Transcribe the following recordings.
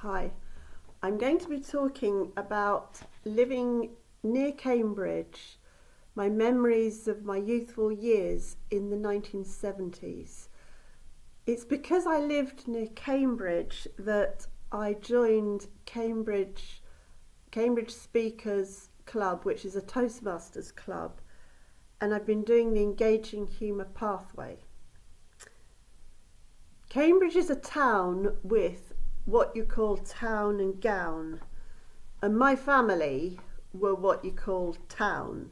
Hi, I'm going to be talking about living near Cambridge, my memories of my youthful years in the 1970s. It's because I lived near Cambridge that I joined Cambridge Speakers Club, which is a Toastmasters Club, and I've been doing the Engaging Humour Pathway. Cambridge is a town with what you call town and gown, and my family were what you call town.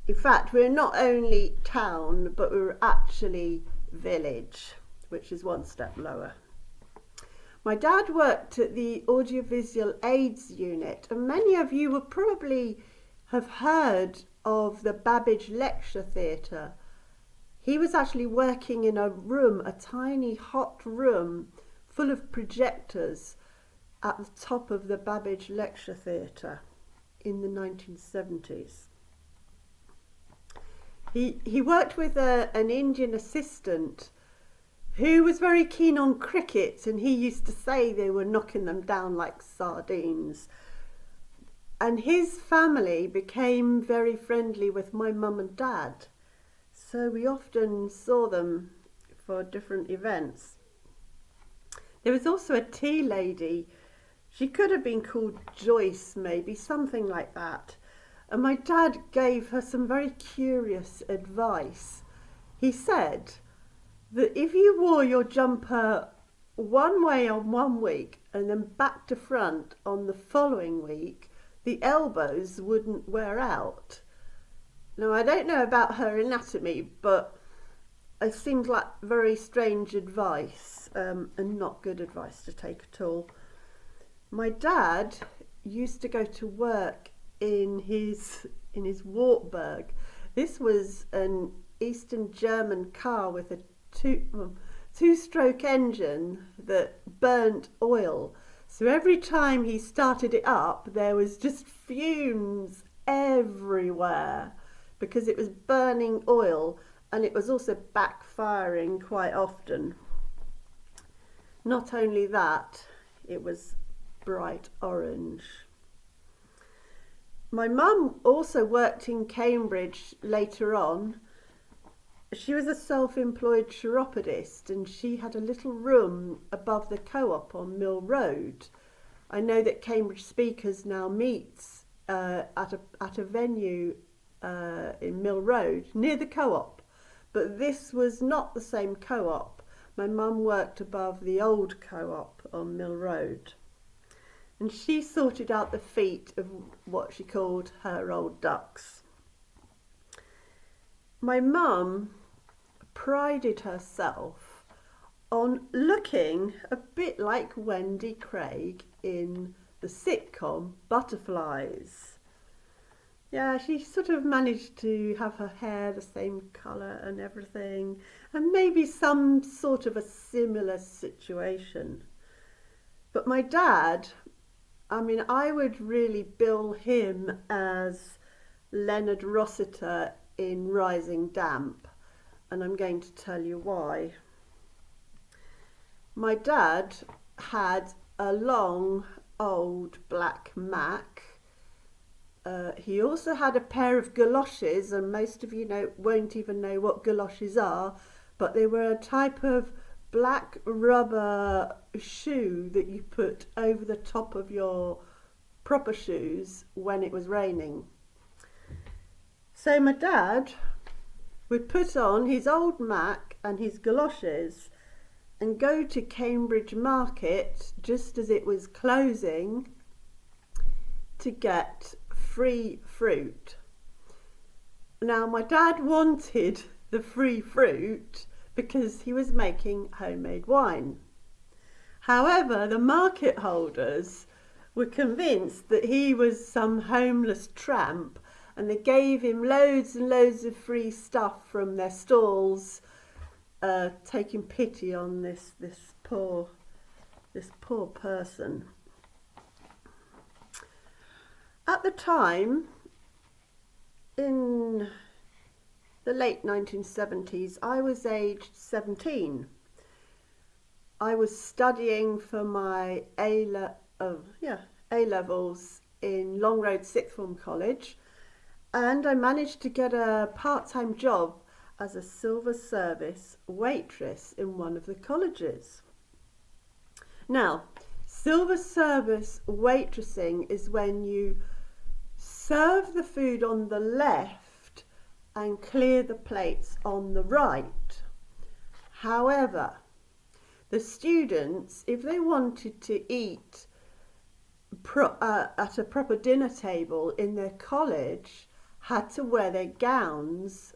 In fact, we're not only town, but we were actually village, which is one step lower. My dad worked at the audiovisual aids unit, and many of you will probably have heard of the Babbage Lecture Theatre. He was actually working in a tiny hot room full of projectors at the top of the Babbage Lecture Theatre in the 1970s. He worked with an Indian assistant who was very keen on cricket, and he used to say they were knocking them down like sardines. And his family became very friendly with my mum and dad, so we often saw them for different events. There was also a tea lady. She could have been called Joyce, maybe, something like that. And my dad gave her some very curious advice. He said that if you wore your jumper one way on one week and then back to front on the following week, the elbows wouldn't wear out. Now, I don't know about her anatomy, but it seemed like very strange advice, and not good advice to take at all. My dad used to go to work in his Wartburg. This was an Eastern German car with a two-stroke engine that burnt oil. So every time he started it up, there was just fumes everywhere because it was burning oil, and it was also backfiring quite often. Not only that, it was bright orange. My mum also worked in Cambridge later on. She was a self-employed chiropodist, and she had a little room above the co-op on Mill Road. I know that Cambridge Speakers now meets at a venue in Mill Road near the co-op, but this was not the same co-op. My mum worked above the old co-op on Mill Road, and she sorted out the feet of what she called her old ducks. My mum prided herself on looking a bit like Wendy Craig in the sitcom Butterflies. Yeah, she sort of managed to have her hair the same colour and everything, and maybe some sort of a similar situation. But my dad, I would really bill him as Leonard Rossiter in Rising Damp, and I'm going to tell you why. My dad had a long old black Mac. He also had a pair of galoshes, and most of you won't even know what galoshes are, but they were a type of black rubber shoe that you put over the top of your proper shoes when it was raining. So my dad would put on his old Mac and his galoshes and go to Cambridge Market just as it was closing to get free fruit. Now, my dad wanted the free fruit because he was making homemade wine. However, the market holders were convinced that he was some homeless tramp, and they gave him loads and loads of free stuff from their stalls, taking pity on this poor person. At the time, in the late 1970s, I was aged 17. I was studying for my A-levels in Long Road Sixth Form College, and I managed to get a part-time job as a silver service waitress in one of the colleges. Now, silver service waitressing is when you serve the food on the left and clear the plates on the right. However, the students, if they wanted to eat at a proper dinner table in their college, had to wear their gowns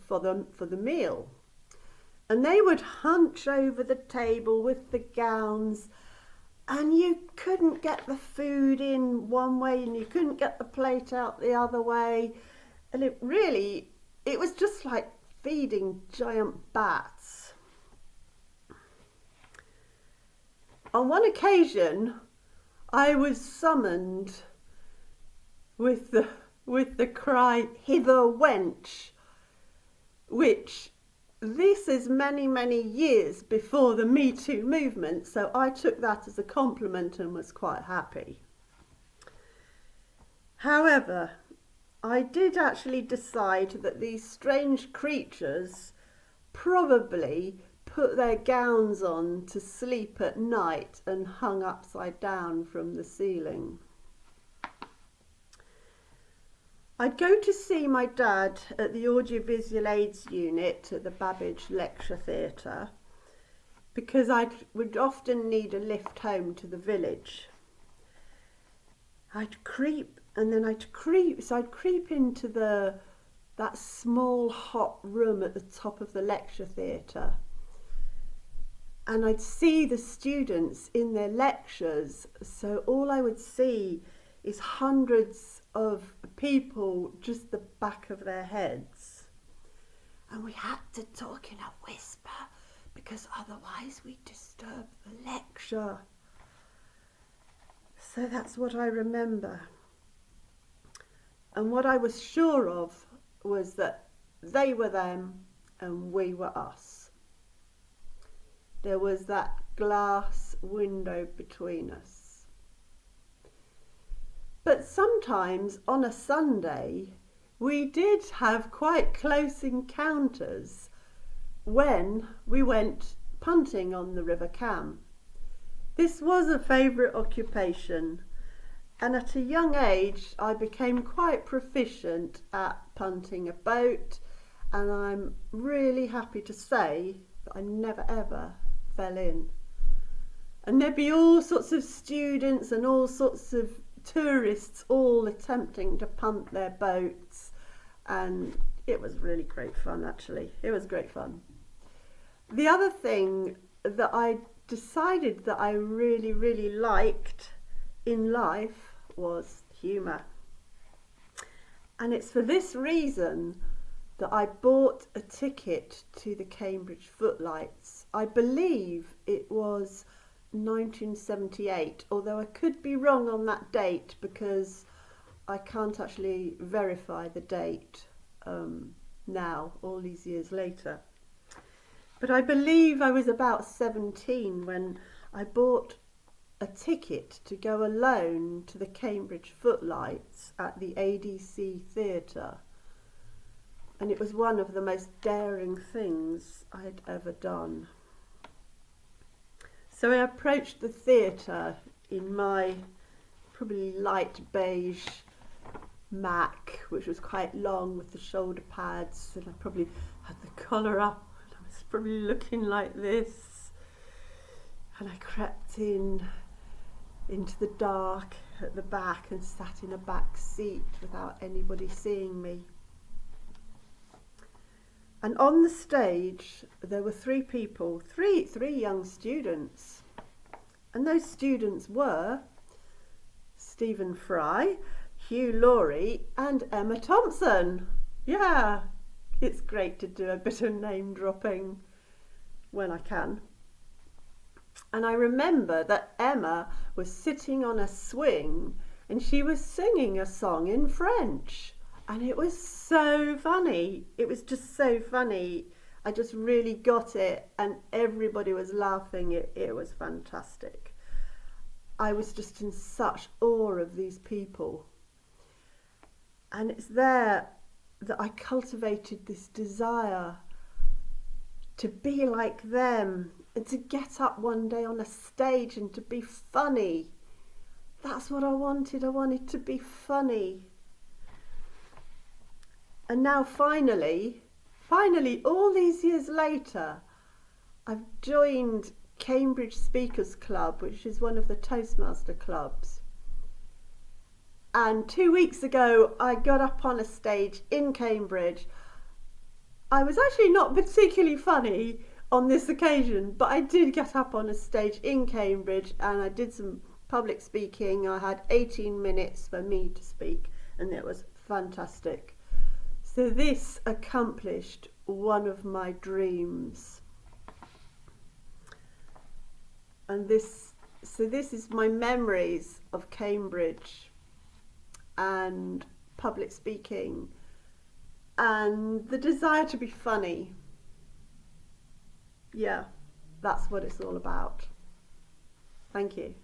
for the meal. And they would hunch over the table with the gowns, and you couldn't get the food in one way and you couldn't get the plate out the other way. And it was just like feeding giant bats. On one occasion, I was summoned with the cry, "Hither, wench," which this is many, many years before the Me Too movement, so I took that as a compliment and was quite happy. However, I did actually decide that these strange creatures probably put their gowns on to sleep at night and hung upside down from the ceiling. I'd go to see my dad at the audiovisual aids unit at the Babbage Lecture Theatre because I would often need a lift home to the village. I'd creep into that small hot room at the top of the lecture theatre, and I'd see the students in their lectures, so all I would see is hundreds of people just the back of their heads. And we had to talk in a whisper because otherwise we'd disturb the lecture. So that's what I remember. And what I was sure of was that they were them and we were us. There was that glass window between us. But sometimes on a Sunday, we did have quite close encounters when we went punting on the River Cam. This was a favourite occupation, and at a young age I became quite proficient at punting a boat, and I'm really happy to say that I never ever fell in. And there'd be all sorts of students and all sorts of tourists all attempting to punt their boats, and it was really great fun. Actually, it was great fun. The other thing that I decided that I really, really liked in life was humour, and it's for this reason that I bought a ticket to the Cambridge Footlights. I believe it was 1978, although I could be wrong on that date because I can't actually verify the date now, all these years later. But I believe I was about 17 when I bought a ticket to go alone to the Cambridge Footlights at the ADC Theatre, and it was one of the most daring things I'd ever done. So I approached the theatre in my probably light beige Mac, which was quite long with the shoulder pads, and I probably had the collar up, and I was probably looking like this. And I crept into the dark at the back and sat in a back seat without anybody seeing me. And on the stage, there were three young students. And those students were Stephen Fry, Hugh Laurie, and Emma Thompson. Yeah, it's great to do a bit of name dropping when I can. And I remember that Emma was sitting on a swing and she was singing a song in French. And it was so funny. It was just so funny. I just really got it, and everybody was laughing. It was fantastic. I was just in such awe of these people. And it's there that I cultivated this desire to be like them and to get up one day on a stage and to be funny. That's what I wanted. I wanted to be funny. And now finally, all these years later, I've joined Cambridge Speakers Club, which is one of the Toastmaster clubs. And 2 weeks ago, I got up on a stage in Cambridge. I was actually not particularly funny on this occasion, but I did get up on a stage in Cambridge and I did some public speaking. I had 18 minutes for me to speak, and it was fantastic. So this accomplished one of my dreams. And this is my memories of Cambridge and public speaking and the desire to be funny. Yeah, that's what it's all about. Thank you.